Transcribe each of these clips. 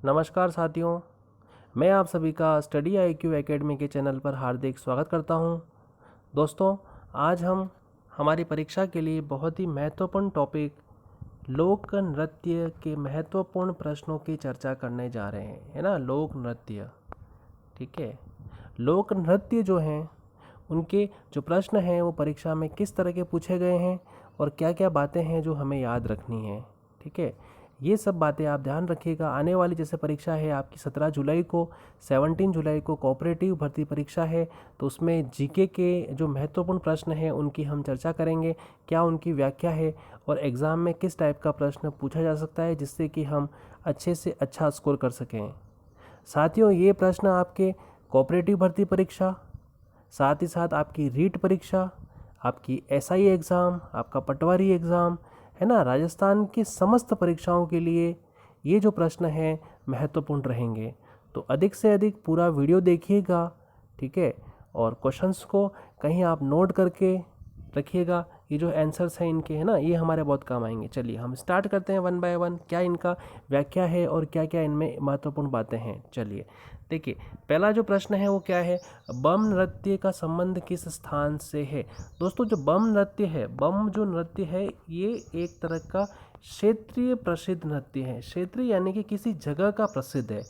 नमस्कार साथियों, मैं आप सभी का स्टडी IQ एकेडमी के चैनल पर हार्दिक स्वागत करता हूं। दोस्तों, आज हम हमारी परीक्षा के लिए बहुत ही महत्वपूर्ण टॉपिक लोक नृत्य के महत्वपूर्ण प्रश्नों की चर्चा करने जा रहे हैं, है ना। लोक नृत्य, ठीक है। लोक नृत्य जो हैं उनके जो प्रश्न हैं वो परीक्षा में किस तरह के पूछे गए हैं और क्या क्या बातें हैं जो हमें याद रखनी है, ठीक है। ये सब बातें आप ध्यान रखिएगा। आने वाली जैसे परीक्षा है आपकी 17 जुलाई को, 17 जुलाई को कोऑपरेटिव भर्ती परीक्षा है, तो उसमें जीके के जो महत्वपूर्ण प्रश्न हैं उनकी हम चर्चा करेंगे, क्या उनकी व्याख्या है और एग्ज़ाम में किस टाइप का प्रश्न पूछा जा सकता है जिससे कि हम अच्छे से अच्छा स्कोर कर सकें। साथियों, ये प्रश्न आपके कोऑपरेटिव भर्ती परीक्षा, साथ ही साथ आपकी रीट परीक्षा, आपकी SI एग्ज़ाम, आपका पटवारी एग्ज़ाम, है ना, राजस्थान की समस्त परीक्षाओं के लिए ये जो प्रश्न हैं महत्वपूर्ण रहेंगे। तो अधिक से अधिक पूरा वीडियो देखिएगा, ठीक है। और क्वेश्चंस को कहीं आप नोट करके रखिएगा। ये जो आंसर्स हैं इनके, है ना, ये हमारे बहुत काम आएंगे। चलिए हम स्टार्ट करते हैं 1 बाय 1, क्या इनका व्याख्या है और क्या क्या इनमें महत्वपूर्ण बातें हैं। चलिए देखिए, पहला जो प्रश्न है वो क्या है, बम नृत्य का संबंध किस स्थान से है। दोस्तों, जो बम नृत्य है, बम जो नृत्य है, ये एक तरह का क्षेत्रीय प्रसिद्ध नृत्य है। क्षेत्रीय यानी कि किसी जगह का प्रसिद्ध है,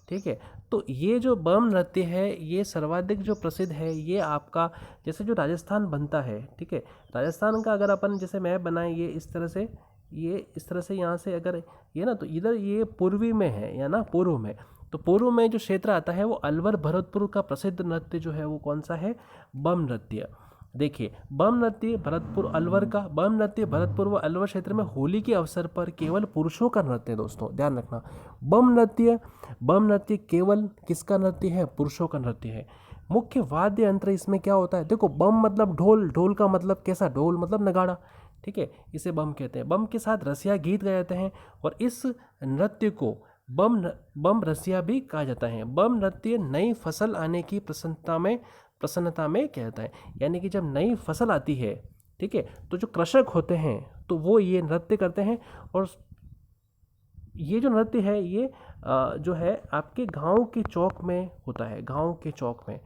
ठीक है। तो ये जो बम नृत्य है ये सर्वाधिक जो प्रसिद्ध है ये आपका, जैसे जो राजस्थान बनता है, ठीक है। राजस्थान का अगर अपन जैसे मैप बनाएं, ये इस तरह से, ये इस तरह से यहाँ से अगर ये ना, तो इधर ये पूर्वी में है या ना, पूर्व में। तो पूर्व में जो क्षेत्र आता है वो अलवर भरतपुर का प्रसिद्ध नृत्य जो है वो कौन सा है, बम नृत्य। देखिए, बम नृत्य भरतपुर अलवर का, बम नृत्य भरतपुर व अलवर क्षेत्र में होली के अवसर पर केवल पुरुषों का नृत्य है। दोस्तों ध्यान रखना, बम नृत्य केवल किसका नृत्य है, पुरुषों का नृत्य है। मुख्य वाद्य यंत्र इसमें क्या होता है, देखो बम मतलब ढोल, ढोल का मतलब कैसा, ढोल मतलब नगाड़ा, ठीक है, इसे बम कहते हैं। बम के साथ रसिया गीत गाए जाते हैं और इस नृत्य को बम रसिया भी कहा जाता है। बम नृत्य नई फसल आने की प्रसन्नता में कहता है, यानी कि जब नई फसल आती है, ठीक है, तो जो कृषक होते हैं तो वो ये नृत्य करते हैं। और ये जो नृत्य है ये जो है आपके गांव के चौक में होता है, गांव के चौक में,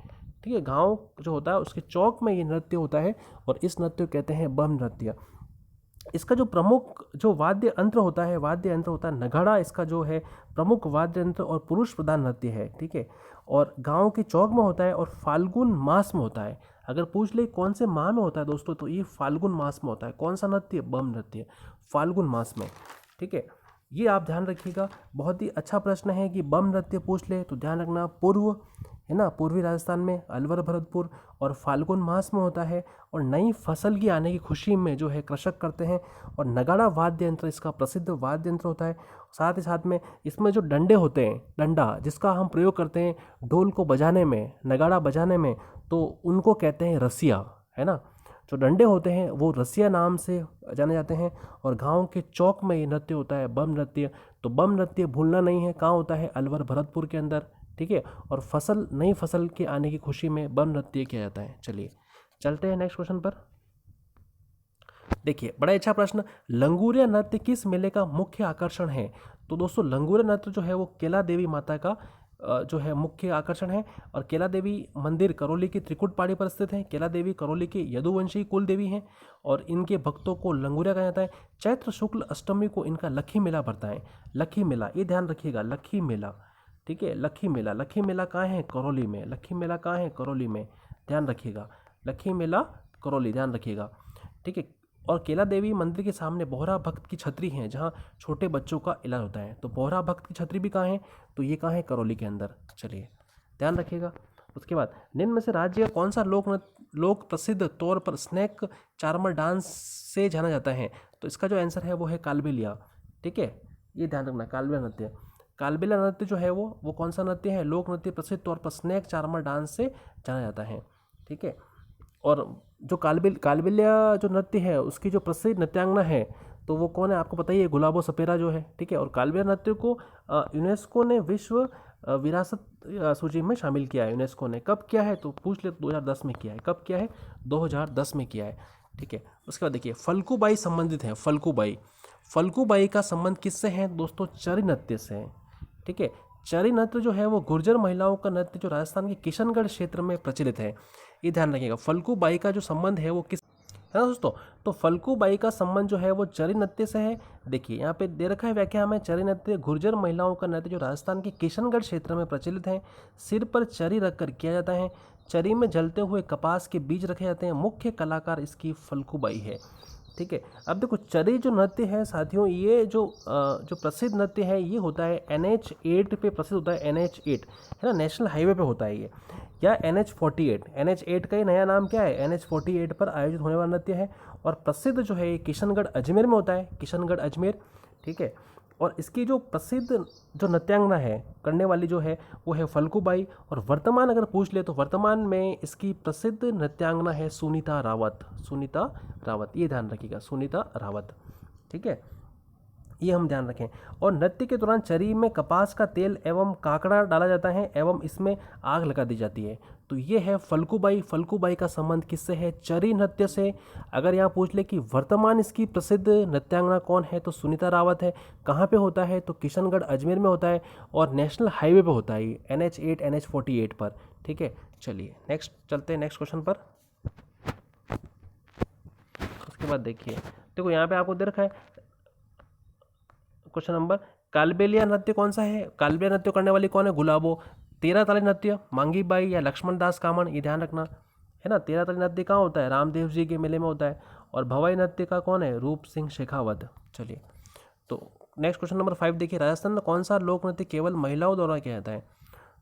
ठीक है, गांव जो होता है उसके चौक में ये नृत्य होता है और इस नृत्य को कहते हैं बम नृत्य। इसका जो प्रमुख जो वाद्य यंत्र होता है, नगाड़ा, इसका जो है प्रमुख वाद्य यंत्र और पुरुष प्रधान नृत्य है, ठीक है। और गांव के चौक में होता है और फाल्गुन मास में होता है। अगर पूछ ले कौन से माह में होता है दोस्तों, तो ये फाल्गुन मास में होता है। कौन सा नृत्य, बम नृत्य, फाल्गुन मास में, ठीक है। ये आप ध्यान रखिएगा, बहुत ही अच्छा प्रश्न है कि बम नृत्य पूछ ले तो ध्यान रखना, पूर्व, है ना, पूर्वी राजस्थान में अलवर भरतपुर और फाल्गुन मास में होता है। और नई फसल की आने की खुशी में जो है कृषक करते हैं। और नगाड़ा वाद्य यंत्र इसका प्रसिद्ध वाद्य यंत्र होता है। साथ ही साथ में इसमें जो डंडे होते हैं, डंडा जिसका हम प्रयोग करते हैं ढोल को बजाने में, नगाड़ा बजाने में, तो उनको कहते हैं रसिया, है ना। जो डंडे होते हैं वो रसिया नाम से जाने जाते हैं। और गांव के चौक में ये नृत्य होता है, बम नृत्य। तो बम नृत्य भूलना नहीं है, कहाँ होता है, अलवर भरतपुर के अंदर, ठीक है। और नई फसल के आने की खुशी में बम नृत्य किया जाता है। चलिए चलते हैं नेक्स्ट क्वेश्चन पर। देखिए, बड़ा अच्छा प्रश्न, लंगूरिया नृत्य किस मेले का मुख्य आकर्षण है। तो दोस्तों, लंगूरिया नृत्य जो है वो केला देवी माता का जो है मुख्य आकर्षण है। और केला देवी मंदिर करौली की त्रिकुट पहाड़ी पर स्थित है। केला देवी करौली के यदुवंशी कुल देवी हैं और इनके भक्तों को लंगूरिया कहा जाता है। चैत्र शुक्ल अष्टमी को इनका लखी मेला पड़ता है। लखी मेला, ये ध्यान रखिएगा, लखी मेला, ठीक है। लखी मेला कहाँ है, करौली में। लखी मेला कहाँ है, करौली में, ध्यान रखिएगा। लखी मेला करौली, ध्यान रखिएगा, ठीक है। और केला देवी मंदिर के सामने बोहरा भक्त की छतरी है जहाँ छोटे बच्चों का इलाज होता है। तो बोहरा भक्त की छतरी भी कहाँ है, तो ये कहाँ है, करौली के अंदर। चलिए ध्यान रखिएगा। उसके बाद, निम्न में से राज्य का कौन सा लोक प्रसिद्ध तौर पर स्नैक चार्मर डांस से जाना जाता है। तो इसका जो आंसर है वो है कालबेलिया, ठीक है। ये ध्यान रखना, कालबेलिया नृत्य। कालबेलिया नृत्य जो है वो कौन सा नृत्य है, लोक नृत्य प्रसिद्ध तौर पर स्नैक चार्मर डांस से जाना जाता है, ठीक है। और जो कालबेलिया जो नृत्य है उसकी जो प्रसिद्ध नृत्यांगना है तो वो कौन है, आपको पता ही है, गुलाबो सपेरा जो है, ठीक है। और कालबेलिया नृत्य को यूनेस्को ने विश्व विरासत सूची में शामिल किया है। यूनेस्को ने कब किया है, तो पूछ ले, 2010 में किया है। कब किया है, 2010 में किया है, ठीक है। उसके बाद देखिए, फल्गुबाई संबंधित है। फल्गुबाई का संबंध किससे है दोस्तों, चरी नृत्य से है। ठीक है। चरी नृत्य जो है वो गुर्जर महिलाओं का नृत्य जो राजस्थान के किशनगढ़ क्षेत्र में प्रचलित है, ये ध्यान रखिएगा। फल्गु बाई का जो संबंध है वो किस है ना दोस्तों, तो फल्गु बाई का संबंध जो है वो चरी नृत्य से है। देखिए यहाँ पे दे रखा है व्याख्या में, चरी नृत्य गुर्जर महिलाओं का नृत्य जो राजस्थान के किशनगढ़ क्षेत्र में प्रचलित है, सिर पर चरी रखकर किया जाता है, चरी में जलते हुए कपास के बीज रखे जाते हैं, मुख्य कलाकार इसकी फल्गु बाई है। ठीक है। अब देखो चरी जो नृत्य है साथियों, ये जो प्रसिद्ध नृत्य है ये होता है NH8 पे प्रसिद्ध होता है। NH8 है ना, नेशनल हाईवे पे होता है ये, या NH48। NH8 का ये नया नाम क्या है, NH48 पर आयोजित होने वाला नृत्य है। और प्रसिद्ध जो है ये किशनगढ़ अजमेर में होता है, किशनगढ़ अजमेर। ठीक है। और इसकी जो प्रसिद्ध जो नृत्यांगना है करने वाली जो है वो है फल्गु बाई। और वर्तमान अगर पूछ ले तो वर्तमान में इसकी प्रसिद्ध नृत्यांगना है सुनीता रावत। सुनीता रावत, ये ध्यान रखिएगा, सुनीता रावत। ठीक है, ये हम ध्यान रखें। और नृत्य के दौरान चरी में कपास का तेल एवं काकड़ा डाला जाता है एवं इसमें आग लगा दी जाती है। तो ये है फल्गु बाई। फल्गु बाई का संबंध किससे है, चरी नृत्य से। अगर यहाँ पूछ ले कि वर्तमान इसकी प्रसिद्ध नृत्यांगना कौन है, तो सुनीता रावत है। कहाँ पे होता है, तो किशनगढ़ अजमेर में होता है और नेशनल हाईवे पे होता है, NH8 NH48 पर। ठीक है, चलिए नेक्स्ट चलते हैं, नेक्स्ट क्वेश्चन पर। उसके बाद देखिए, देखो यहाँ पे आपको दे रखा है क्वेश्चन नंबर, कालबेलिया नृत्य कौन सा है, कालबेलिया नृत्य करने वाली कौन है, गुलाबो। तेरह ताली नृत्य मांगी बाई या लक्ष्मण दास कामन, ये ध्यान रखना है ना। तेरह ताली नृत्य कहाँ होता है, रामदेव जी के मेले में होता है। और भवाई नृत्य का कौन है, रूप सिंह शेखावत। चलिए, तो नेक्स्ट क्वेश्चन नंबर 5 देखिए, राजस्थान में कौन सा लोक नृत्य केवल महिलाओं द्वारा किया जाता है,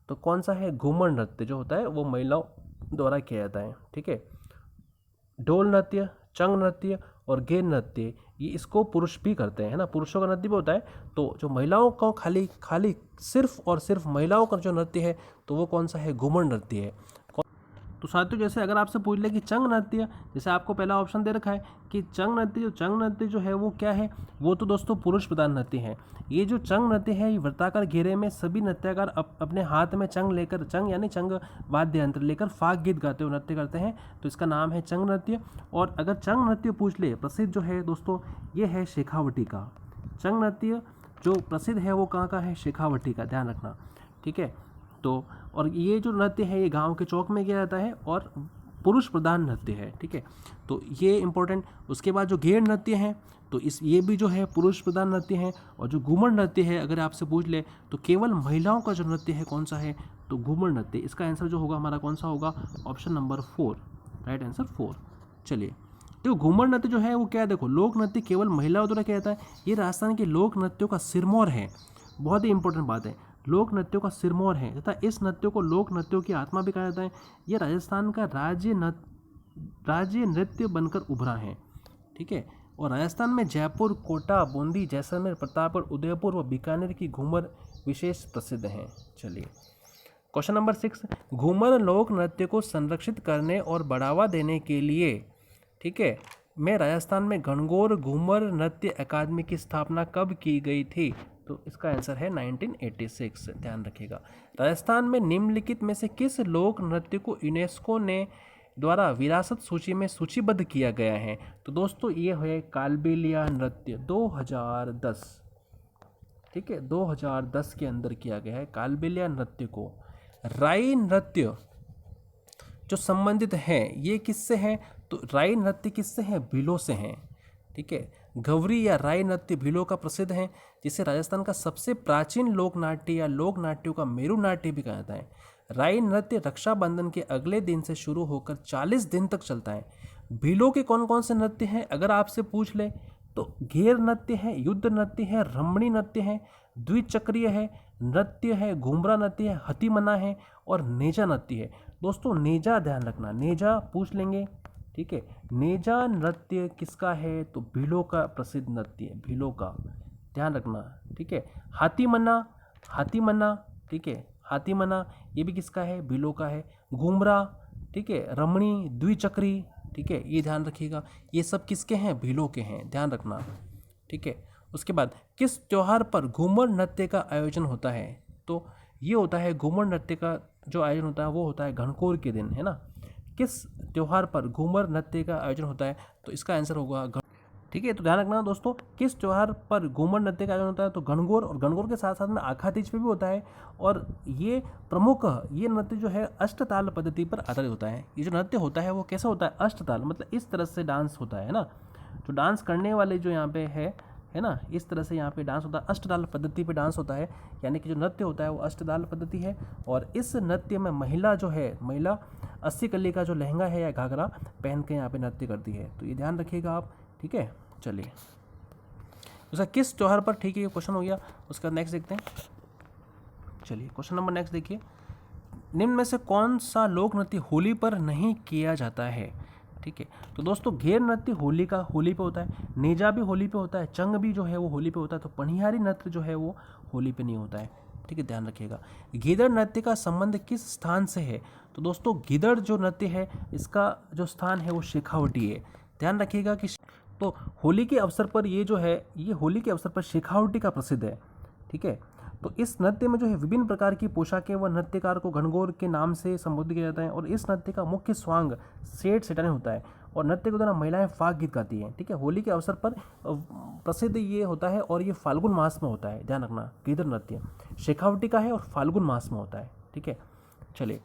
तो कौन सा है, घूमर नृत्य जो होता है वो महिलाओं द्वारा किया जाता है। ठीक है। ढोल नृत्य, चंग नृत्य और गेर नृत्य, ये इसको पुरुष भी करते हैं, है ना, पुरुषों का नृत्य भी होता है। तो जो महिलाओं का खाली सिर्फ और सिर्फ महिलाओं का जो नृत्य है तो वो कौन सा है, घूमर नृत्य है। तो साथियों, जैसे अगर आपसे पूछ ले कि चंग नृत्य, जैसे आपको पहला ऑप्शन दे रखा है कि चंग नृत्य जो है वो क्या है, वो तो दोस्तों पुरुष प्रधान नृत्य है। ये जो चंग नृत्य है ये वृत्ताकार घेरे में सभी नृत्यकार अपने हाथ में चंग लेकर, चंग यानी चंग वाद्य यंत्र लेकर फाग गीत गाते हुए नृत्य करते हैं, तो इसका नाम है चंग नृत्य। और अगर चंग नृत्य पूछ ले प्रसिद्ध जो है दोस्तों, ये है शेखावटी का। चंग नृत्य जो प्रसिद्ध है वो कहाँ का है, शेखावटी का, ध्यान रखना। ठीक है। तो और ये जो नृत्य है ये गांव के चौक में किया जाता है और पुरुष प्रधान नृत्य है। ठीक है, तो ये इंपॉर्टेंट। उसके बाद जो घेर नृत्य है तो ये भी जो है पुरुष प्रधान नृत्य है। और जो घूमर नृत्य है अगर आपसे पूछ ले तो केवल महिलाओं का जो नृत्य है कौन सा है, तो घूमर नृत्य। इसका आंसर जो होगा हमारा कौन सा होगा, ऑप्शन नंबर 4, राइट आंसर 4। चलिए, देखो घूमर नृत्य जो है वो क्या है, देखो लोक नृत्य केवल महिलाओं द्वारा किया जाता है। ये राजस्थान के लोक नृत्यों का सिरमौर है, बहुत ही इंपॉर्टेंट बात है, लोक नृत्यों का सिरमौर है तथा इस नृत्यों को लोक नृत्यों की आत्मा भी कहा जाता है। ये राजस्थान का राज्य नृत्य बनकर उभरा है। ठीक है। और राजस्थान में जयपुर, कोटा, बूंदी, जैसलमेर, प्रतापगढ़, उदयपुर व बीकानेर की घूमर विशेष प्रसिद्ध हैं। चलिए, क्वेश्चन नंबर 6, घूमर लोक नृत्य को संरक्षित करने और बढ़ावा देने के लिए, ठीक है, में राजस्थान में गणगौर घूमर नृत्य अकादमी की स्थापना कब की गई थी, तो इसका आंसर है 1986, ध्यान रखिएगा। राजस्थान में निम्नलिखित में से किस लोक नृत्य को यूनेस्को ने द्वारा विरासत सूची में सूचीबद्ध किया गया है, तो दोस्तों ये है कालबेलिया नृत्य 2010। ठीक है, 2010 के अंदर किया गया है कालबेलिया नृत्य को। राई नृत्य जो संबंधित है ये किससे है, तो राई नृत्य किससे है, भीलों से हैं। ठीक है, गवरी या राई नृत्य भीलों का प्रसिद्ध है, जिसे राजस्थान का सबसे प्राचीन लोक नाट्य या लोक नाट्यों का मेरु नाट्य भी कहा जाता है। राई नृत्य रक्षाबंधन के अगले दिन से शुरू होकर 40 दिन तक चलता है। भीलों के कौन कौन से नृत्य हैं अगर आपसे पूछ ले तो घेर नृत्य है, युद्ध नृत्य है, रमणी नृत्य है, द्विचक्रीय है नृत्य है, घूमरा नृत्य है, हथिमना है और नेजा नृत्य है। दोस्तों नेजा ध्यान रखना, नेजा पूछ लेंगे। ठीक है, नेजा नृत्य किसका है, तो भीलों का प्रसिद्ध नृत्य है, भीलों का, ध्यान रखना। ठीक है, हाथीमना, ठीक है, हाथीमना ये भी किसका है, भीलों का है। घूमरा, ठीक है, रमणी, द्विचक्री, ठीक है, ये ध्यान रखिएगा, ये सब किसके हैं, भीलों के हैं, ध्यान रखना। ठीक है, उसके बाद किस त्योहार पर घूमर नृत्य का आयोजन होता है, तो ये होता है घूमर नृत्य का जो आयोजन होता है वो होता है घनकोर के दिन, है ना। किस त्योहार पर घूमर नृत्य का आयोजन होता है, तो इसका आंसर होगा ठीक है। तो ध्यान रखना दोस्तों, किस त्योहार पर घूमर नृत्य का आयोजन होता है, तो गणगौर, और गणगौर के साथ साथ में आखा तीज पे भी होता है। और ये प्रमुख, ये नृत्य जो है अष्टताल पद्धति पर आधारित होता है। ये जो नृत्य होता है वो कैसा होता है, अष्टताल, मतलब इस तरह से डांस होता है ना, जो डांस करने वाले जो यहाँ पे है ना, इस तरह से यहाँ पे डांस होता है, अष्टताल पद्धति पे डांस होता है, यानी कि जो नृत्य होता है वो अष्टताल पद्धति है। और इस नृत्य में महिला जो है, महिला 80 कली का जो लहंगा है या घाघरा पहन के यहाँ पे नृत्य करती है, तो ये ध्यान रखिएगा आप। ठीक है, चलिए उसका किस त्योहार पर, ठीक है, ये क्वेश्चन हो गया। उसका नेक्स्ट देखते हैं। चलिए क्वेश्चन नंबर नेक्स्ट देखिए, निम्न में से कौन सा लोक नृत्य होली पर नहीं किया जाता है। ठीक है, तो दोस्तों घेर नृत्य होली पे होता है, नेजा भी होली पे होता है, चंग भी जो है वो होली पे होता है, तो पनिहारी नृत्य जो है वो होली पे नहीं होता है। ठीक है, ध्यान रखिएगा। गीदड़ नृत्य का संबंध किस स्थान से है, तो दोस्तों गीदड़ जो नृत्य है इसका जो स्थान है वो शेखावटी है। ध्यान रखिएगा कि तो होली के अवसर पर ये जो है, ये होली के अवसर पर शेखावटी का प्रसिद्ध है। ठीक है, तो इस नृत्य में जो है विभिन्न प्रकार की पोशाकें व नृत्यकार को गणगौर के नाम से संबोधित किया जाता है। और इस नृत्य का मुख्य स्वांग सेठ सेटानी होता है, और नृत्य के दौरान महिलाएं फाग गीत गाती हैं। ठीक है, होली के अवसर पर प्रसिद्ध ये होता है, और ये फाल्गुन मास में होता है। ध्यान रखना, गीदड़ नृत्य शेखावटी का है और फाल्गुन मास में होता है। ठीक है, चलिए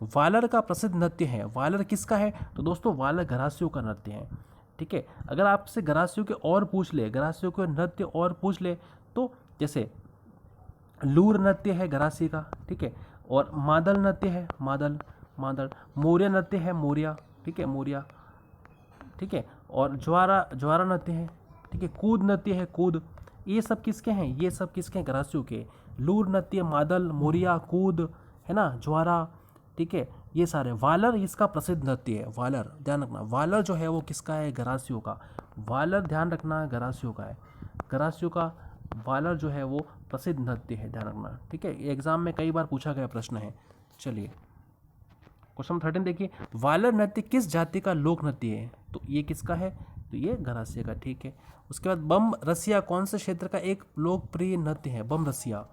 वालर का प्रसिद्ध नृत्य है, वालर किसका है, तो दोस्तों वालर घरासियों का नृत्य है। ठीक है, अगर आपसे घरासियों के और पूछ ले, घरासियों के नृत्य और पूछ ले, तो जैसे लूर नृत्य है घरासी का। ठीक है, और मादल नृत्य है, मादल, मौर्य नृत्य है, मौर्या। ठीक है, मौर्या। ठीक है, और ज्वारा नृत्य है। ठीक है, कूद नृत्य है, कूद। ये सब किसके हैं, ये सब किसके हैं, घरासियों के। लूर नृत्य, मादल, मौर्या, कूद, है ना, ज्वारा। ठीक है, ये सारे। वालर इसका प्रसिद्ध नृत्य है, वालर, ध्यान रखना, वालर जो है वो किसका है, घरासियों का। वालर ध्यान रखना घरासियों का है, घरासियों का वालर जो है वो प्रसिद्ध नृत्य है, ध्यान रखना। ठीक है, ये एग्जाम में कई बार पूछा गया प्रश्न है। चलिए क्वेश्चन 13 देखिए, वालर नृत्य किस जाति का लोक नृत्य है, तो ये किसका है, तो ये घरासिया का। ठीक है, उसके बाद बम रसिया कौन से क्षेत्र का एक लोकप्रिय नृत्य है, बम रसिया।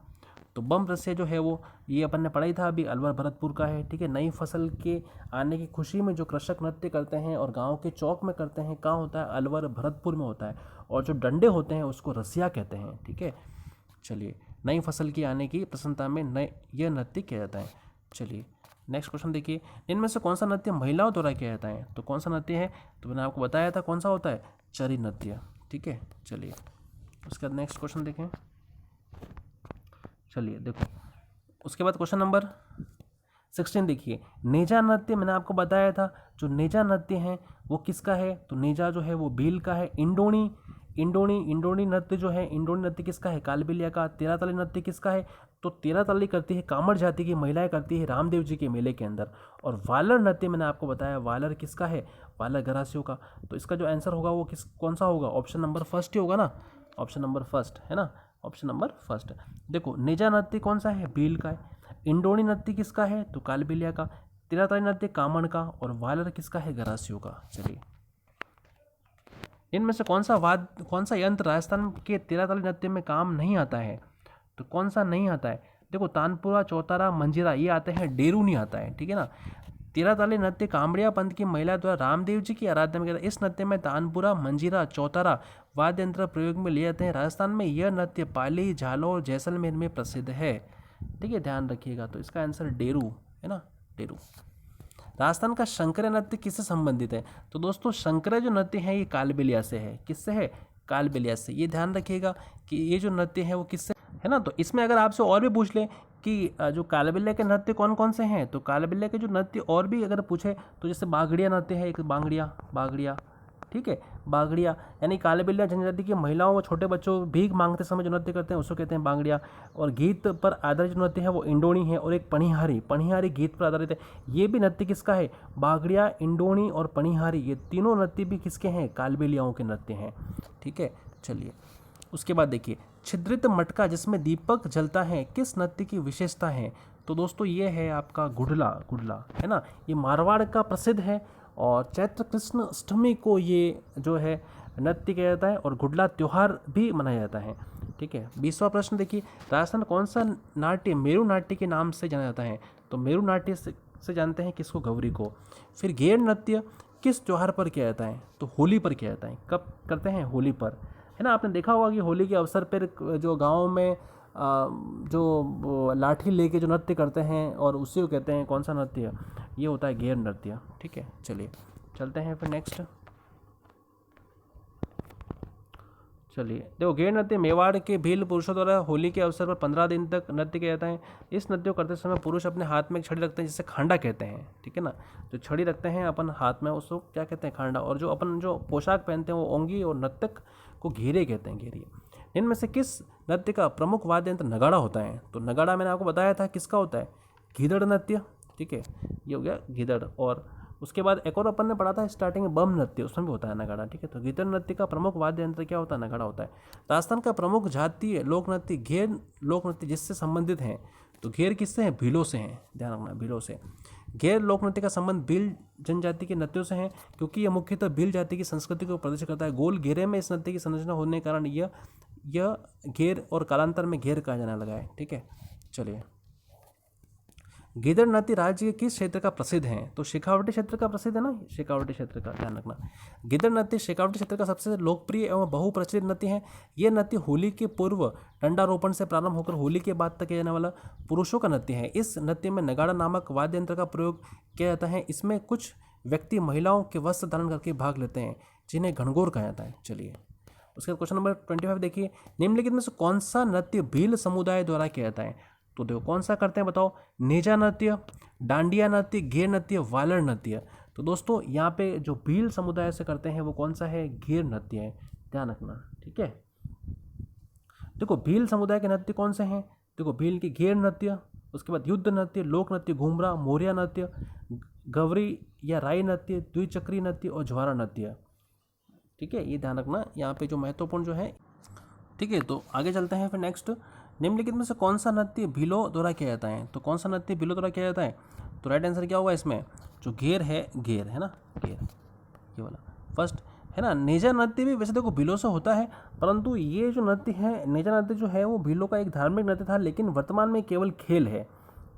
तो बम रसिया जो है वो, ये अपन ने पढ़ा ही था अभी, अलवर भरतपुर का है। ठीक है, नई फसल के आने की खुशी में जो कृषक नृत्य करते हैं और गांव के चौक में करते हैं, कहाँ होता है, अलवर भरतपुर में होता है। और जो डंडे होते हैं उसको रसिया कहते हैं। ठीक है, चलिए नई फसल की आने की प्रसन्नता में नए यह नृत्य किया जाता है। चलिए नेक्स्ट क्वेश्चन देखिए, इनमें से कौन सा नृत्य महिलाओं द्वारा किया जाता है, तो कौन सा नृत्य है, तो मैंने आपको बताया था कौन सा होता है, चरी नृत्य। ठीक है, चलिए उसके बाद नेक्स्ट क्वेश्चन देखें। चलिए देखो, उसके बाद क्वेश्चन नंबर 16 देखिए, नेजा नृत्य मैंने आपको बताया था, जो नेजा नृत्य है वो किसका है, तो नेजा जो है वो भील का है। इंडोनी नृत्य जो है, इंडोनी नृत्य किसका है, कालबेलिया का। तेरह ताली नृत्य किसका है, तो तेरह ताली करती है कामड़ जाति की महिलाएं करती है रामदेव जी के मेले के अंदर। और वालर नृत्य मैंने आपको बताया, वालर किसका है, वालर घरासियों का। तो इसका जो आंसर होगा वो कौन सा होगा, ऑप्शन नंबर फर्स्ट ही होगा ना, ऑप्शन नंबर फर्स्ट है ना, ऑप्शन नंबर फर्स्ट। देखो नेजा नृत्य कौन सा है, भील का है। इंडोनी नृत्य किसका है, तो कालबेलिया का। तेरह ताली नृत्य कामड़ का। और वालर किसका है, घरासियों का। चलिए इनमें से कौन सा यंत्र राजस्थान के तेरह ताली नृत्य में काम नहीं आता है, तो कौन सा नहीं आता है, देखो तानपुरा, चौतारा, मंजीरा ये आते हैं, डेरू नहीं आता है। ठीक है ना, तेरह ताली नृत्य कामड़िया पंथ की महिला द्वारा रामदेव जी की आराधना में किया था। इस नृत्य में तानपुरा, मंजीरा, चौतारा वाद्य यंत्र प्रयोग में लिए जाते हैं। राजस्थान में यह नृत्य पाली, झालोर, जैसलमेर में प्रसिद्ध है। ठीक है, ध्यान रखिएगा, तो इसका आंसर डेरू है ना, डेरू। राजस्थान का शंकरय नृत्य किससे संबंधित है, तो दोस्तों शंकरय जो नृत्य है ये कालबेलिया से है। किससे है, कालबेलिया से। ये ध्यान रखिएगा कि ये जो नृत्य है वो किससे है ना। तो इसमें अगर आपसे और भी पूछ ले कि जो कालबेलिया के नृत्य कौन कौन से हैं, तो कालबेलिया के जो नृत्य और भी अगर पूछे तो जैसे बागड़िया नृत्य है, एक बागड़िया। ठीक है, बागड़िया यानी कालबेलिया जनजाति की महिलाओं व छोटे बच्चों भीख मांगते समय जो नृत्य करते हैं उसको कहते हैं बागड़िया। और गीत पर आधारित जो नृत्य है वो इंडोनी है। और एक पनिहारी गीत पर आधारित है। ये भी नृत्य किसका है, बागड़िया, इंडोनी और पनिहारी, ये तीनों नृत्य भी किसके हैं, कालबेलियाओं के नृत्य हैं। ठीक है, चलिए उसके बाद देखिए, छिद्रित मटका जिसमें दीपक जलता है किस नृत्य की विशेषता है, तो दोस्तों ये है आपका गुडला है ना। ये मारवाड़ का प्रसिद्ध है और चैत्र कृष्ण अष्टमी को ये जो है नृत्य किया जाता है और गुडला त्यौहार भी मनाया जाता है। ठीक है, 20वां प्रश्न देखिए, राजस्थान कौन सा नाट्य मेरू नाट्य के नाम से जाना जाता है, तो मेरू नाट्य से जानते हैं किसको, गौरी को। फिर घेर नृत्य किस त्योहार पर किया जाता है? तो होली पर किया जाता है। कब करते हैं? होली पर, है ना। आपने देखा होगा कि होली के अवसर पर जो गाँव में जो वो लाठी लेके जो नृत्य करते हैं, और उसी को कहते हैं कौन सा नृत्य? ये होता है घेर नृत्य। ठीक है, चलिए चलते हैं फिर नेक्स्ट। चलिए देखो, घेर नृत्य मेवाड़ के भील पुरुषों द्वारा होली के अवसर पर 15 दिन तक नृत्य किया जाता है। इस नृत्य को करते समय पुरुष अपने हाथ में एक छड़ी रखते हैं जिसे खांडा कहते हैं। ठीक है ना, जो छड़ी रखते हैं अपन हाथ में उसको क्या कहते हैं? खांडा। और जो अपन जो पोशाक पहनते हैं वो ओंगी, और नर्तक को घेरे कहते हैं, घेरिए। इनमें से किस नृत्य का प्रमुख वाद्य यंत्र नगाड़ा होता है? तो नगाड़ा मैंने आपको बताया था किसका होता है? गीदड़ नृत्य। ठीक है, ये हो गया गीदड़। और उसके बाद एक और अपन ने पढ़ा था स्टार्टिंग में, बम नृत्य, उसमें भी होता है नगाड़ा। ठीक है, तो गीदड़ नृत्य का प्रमुख वाद्य यंत्र क्या होता है? नगाड़ा होता है। राजस्थान का प्रमुख जातीय लोक नृत्य घेर लोक नृत्य जिससे संबंधित हैं। तो घेर किससे हैं? भीलों से हैं, ध्यान रखना, भीलों से। घेर लोक नृत्य का संबंध भील जनजाति के नृत्यों से है, क्योंकि यह मुख्यतः भील जाति की संस्कृति को प्रदर्शित करता है। गोल घेरे में इस नृत्य की संरचना होने के कारण यह घेर और कालांतर में घेर कहा जाने लगा है। ठीक है, चलिए। गीदड़ नृत्य राज्य के किस क्षेत्र का प्रसिद्ध है? तो शेखावटी क्षेत्र का प्रसिद्ध है ना, शेखावटी क्षेत्र का, ध्यान रखना। गीदड़ नृत्य शेखावटी क्षेत्र का सबसे लोकप्रिय एवं बहुप्रचलित नृत्य है। यह नृत्य होली के पूर्व डंडारोपण से प्रारंभ होकर होली के बाद तक किया जाने वाला पुरुषों का नृत्य है। इस नृत्य में नगाड़ा नामक वाद्य यंत्र का प्रयोग किया जाता है। इसमें कुछ व्यक्ति महिलाओं के वस्त्र धारण करके भाग लेते हैं, जिन्हें घनघोर कहा जाता है। चलिए, उसके बाद क्वेश्चन नंबर 25 देखिए, निम्नलिखित में से कौन सा नृत्य भील समुदाय द्वारा किया जाता है? तो देखो कौन सा करते हैं, बताओ। नेजा नृत्य, डांडिया नृत्य, घेर नृत्य, वालर नृत्य। तो दोस्तों यहाँ पे जो भील समुदाय से करते हैं वो कौन सा है? घेर नृत्य है, ध्यान रखना। ठीक है, देखो भील समुदाय के नृत्य कौन से हैं? देखो भील की घेर नृत्य, उसके बाद युद्ध नृत्य, लोक नृत्य घूमरा, मौर्य नृत्य, गवरी या राई नृत्य, द्विचक्री नृत्य और ज्वारा नृत्य। ठीक है, ये ध्यान रखना यहाँ पे जो महत्वपूर्ण जो है। ठीक है, तो आगे चलते हैं फिर नेक्स्ट। निम्नलिखित में से कौन सा नृत्य भीलों द्वारा किया जाता है? तो कौन सा नृत्य भीलों द्वारा किया जाता है? तो राइट आंसर क्या होगा इसमें? जो घेर है, घेर है ना, घेर, ये वाला फर्स्ट है ना। नेजा नृत्य भी वैसे देखो भीलों से होता है, परंतु ये जो नृत्य है, नेजा नृत्य जो है वो भीलों का एक धार्मिक नृत्य था, लेकिन वर्तमान में केवल खेल है।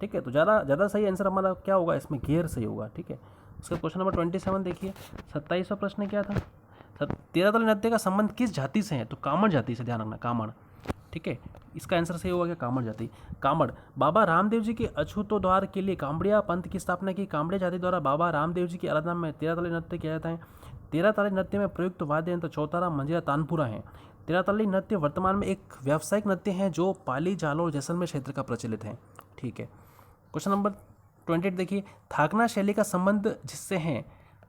ठीक है, तो ज़्यादा सही आंसर हमारा क्या होगा इसमें? घेर सही होगा। ठीक है, उसका क्वेश्चन नंबर 27 देखिए, 27वां प्रश्न क्या था? 13 तल नृत्य का संबंध किस जाति से है? तो कामड़ जाति से, ध्यान रखना, कामड़। ठीक है, इसका आंसर सही होगा क्या? कामड़ जाति। कामड़, बाबा रामदेव जी के अछूतोद्धार के लिए कामड़िया पंथ की स्थापना की। कामड़िया जाति द्वारा बाबा रामदेव जी की आराधना में 13 ताली नृत्य किया जाता है। 13 ताली नृत्य में प्रयुक्त वाद्य यंत्र चौतारा, मंजीरा, तानपुरा है। 13 ताली नृत्य वर्तमान में एक व्यावसायिक नृत्य है जो पाली, जालौर, जैसलमेर क्षेत्र का प्रचलित है। ठीक है, क्वेश्चन नंबर 28 देखिए, थाकना शैली का संबंध जिससे है?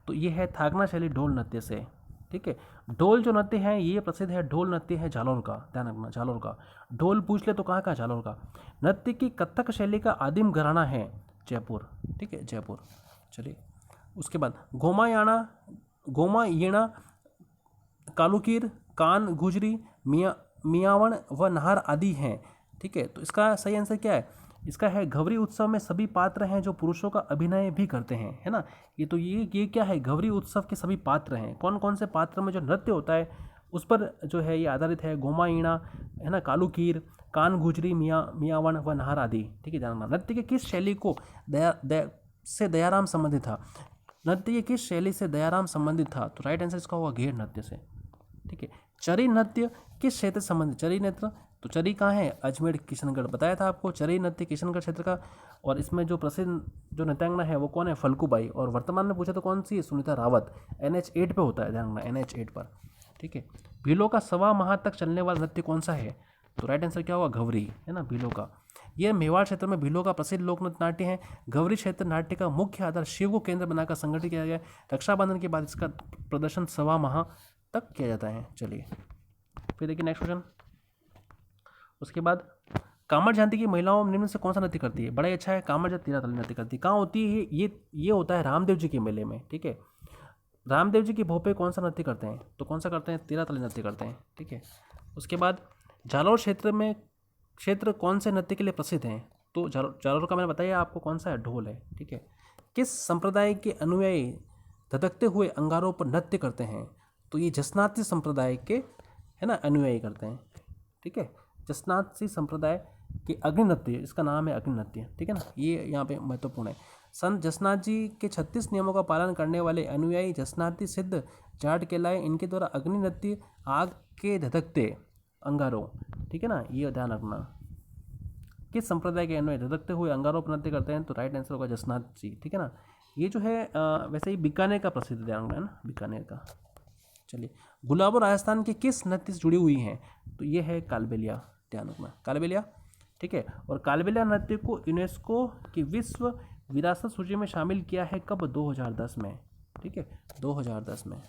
तो ये है थाकना शैली ढोल नृत्य से। ठीक है, ढोल जो नृत्य है ये प्रसिद्ध है, ढोल नृत्य है जालौर का, ध्यान रखना, जालौर का। ढोल पूछ ले तो कहाँ का? जालौर का। नृत्य की कथक शैली का आदिम घराना है जयपुर। ठीक है, जयपुर। चलिए, उसके बाद गोमायीणा, कालुकीर, कान गुजरी, मियावण व नाहर आदि हैं। ठीक है, तो इसका सही आंसर क्या है? इसका है घवरी उत्सव में सभी पात्र हैं जो पुरुषों का अभिनय भी करते हैं, है ना। ये क्या है? घवरी उत्सव के सभी पात्र हैं। कौन कौन से पात्र में जो नृत्य होता है उस पर जो है ये आधारित है। गोमायीणा, है ना, कालुकीर, कान गुजरी, मियावण व नाहर आदि। ठीक है, ध्यान रखना। नृत्य के किस शैली को दयाराम संबंधित था? नृत्य की किस शैली से दयाराम संबंधित था? तो राइट आंसर इसका होगा घेर नृत्य से। ठीक है, चरी नृत्य किस क्षेत्र से संबंधित? चरी नृत्य, तो चरी कहाँ है? अजमेर, किशनगढ़, बताया था आपको। चरी नृत्य किशनगढ़ क्षेत्र का। और इसमें जो प्रसिद्ध जो नृत्यांगना है वो कौन है? फल्गुबाई। और वर्तमान में पूछे तो कौन सी? सुनीता रावत। NH8 पे होता है, ध्यान रखना, NH8 पर। ठीक है, भीलों का 1.25 माह तक चलने वाला नृत्य कौन सा है? तो राइट आंसर क्या होगा? घवरी, है ना, भीलों का। यह मेवाड़ क्षेत्र में भीलों का प्रसिद्ध लोक नृत्य नाट्य है। घवरी क्षेत्र नाट्य का मुख्य आधार शिव को केंद्र बनाकर संगठित किया गया। रक्षाबंधन के बाद इसका प्रदर्शन 1.25 माह तक किया जाता है। चलिए फिर देखिए नेक्स्ट क्वेश्चन। उसके बाद कामड़ जाति की महिलाओं निम्न से कौन सा नृत्य करती है? बड़ा ही अच्छा है, कामड़ जाति 13 ताली नृत्य करती है। कहाँ होती है ये होता है रामदेव जी के मेले में। ठीक है, रामदेव जी की भोपे कौन सा नृत्य करते हैं? तो कौन सा करते हैं? 13 ताली नृत्य करते हैं। ठीक है, उसके बाद जालौर क्षेत्र कौन से नृत्य के लिए प्रसिद्ध हैं? तो जालौर का मैंने बताया आपको कौन सा है? ढोल है। ठीक है, किस संप्रदाय के अनुयायी धधकते हुए अंगारों पर नृत्य करते हैं? तो ये जसनाती संप्रदाय के, है ना, अनुयायी करते हैं। ठीक है, जसनाती संप्रदाय के अग्नि नृत्य, इसका नाम है अग्नि नृत्य। ठीक है ना, ये यहाँ पे महत्वपूर्ण है। संत जसनाथ जी के 36 नियमों का पालन करने वाले अनुयायी जसनाती सिद्ध जाट कहलाए। इनके द्वारा अग्नि नृत्य आग के धधकते अंगारों, ठीक है ना, ये ध्यान रखना। किस संप्रदाय के अनुयायी धधकते हुए अंगारों पर नृत्य करते हैं? तो राइट आंसर होगा जसनाथ जी, ठीक है ना। ये जो है वैसे ही बीकानेर का प्रसिद्ध ध्यान रखना है ना, बीकानेर का। चलिए, गुलाबो राजस्थान के किस नृत्य से जुड़ी हुई हैं? तो ये है कालबेलिया, ध्यान रखना, कालबेलिया, ठीक है। और कालबेलिया नृत्य को यूनेस्को की विश्व विरासत सूची में शामिल किया है कब? 2010 में, ठीक है, 2010 में।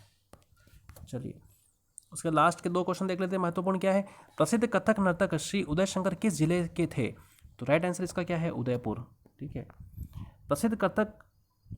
चलिए, उसके लास्ट के 2 क्वेश्चन देख लेते हैं, महत्वपूर्ण क्या है। प्रसिद्ध कथक नर्तक श्री उदय शंकर किस जिले के थे? तो राइट आंसर इसका क्या है? उदयपुर, ठीक है। प्रसिद्ध कथक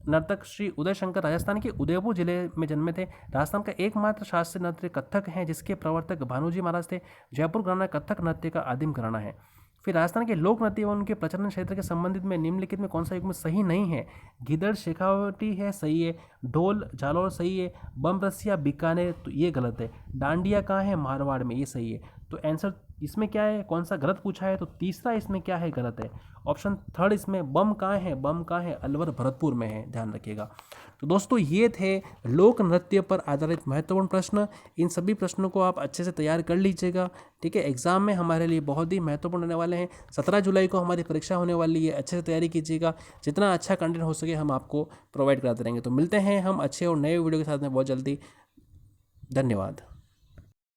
नर्तक श्री उदय शंकर राजस्थान के उदयपुर जिले में जन्मे थे। राजस्थान का एकमात्र शास्त्रीय नृत्य कथक है जिसके प्रवर्तक भानुजी महाराज थे। जयपुर घराना कथक नृत्य का आदिम घराना है। फिर राजस्थान के लोक नृत्य एवं उनके प्रचलन क्षेत्र के संबंधित में निम्नलिखित में कौन सा युग्म सही नहीं है? गिदड़ शेखावटी है, सही है। ढोल जालौर सही है। बम रसिया बीकानेर, तो ये गलत है। डांडिया कहाँ है? मारवाड़ में, ये सही है। तो आंसर इसमें क्या है, कौन सा गलत पूछा है? तो तीसरा इसमें क्या है, गलत है। ऑप्शन थर्ड इसमें बम कहाँ है? बम कहाँ है? अलवर भरतपुर में है, ध्यान रखिएगा। तो दोस्तों ये थे लोक नृत्य पर आधारित महत्वपूर्ण प्रश्न। इन सभी प्रश्नों को आप अच्छे से तैयार कर लीजिएगा, ठीक है। एग्जाम में हमारे लिए बहुत ही महत्वपूर्ण होने वाले हैं। 17 जुलाई को हमारी परीक्षा होने वाली है, अच्छे से तैयारी कीजिएगा। जितना अच्छा कंटेंट हो सके हम आपको प्रोवाइड कराते रहेंगे। तो मिलते हैं हम अच्छे और नए वीडियो के साथ में बहुत जल्दी। धन्यवाद।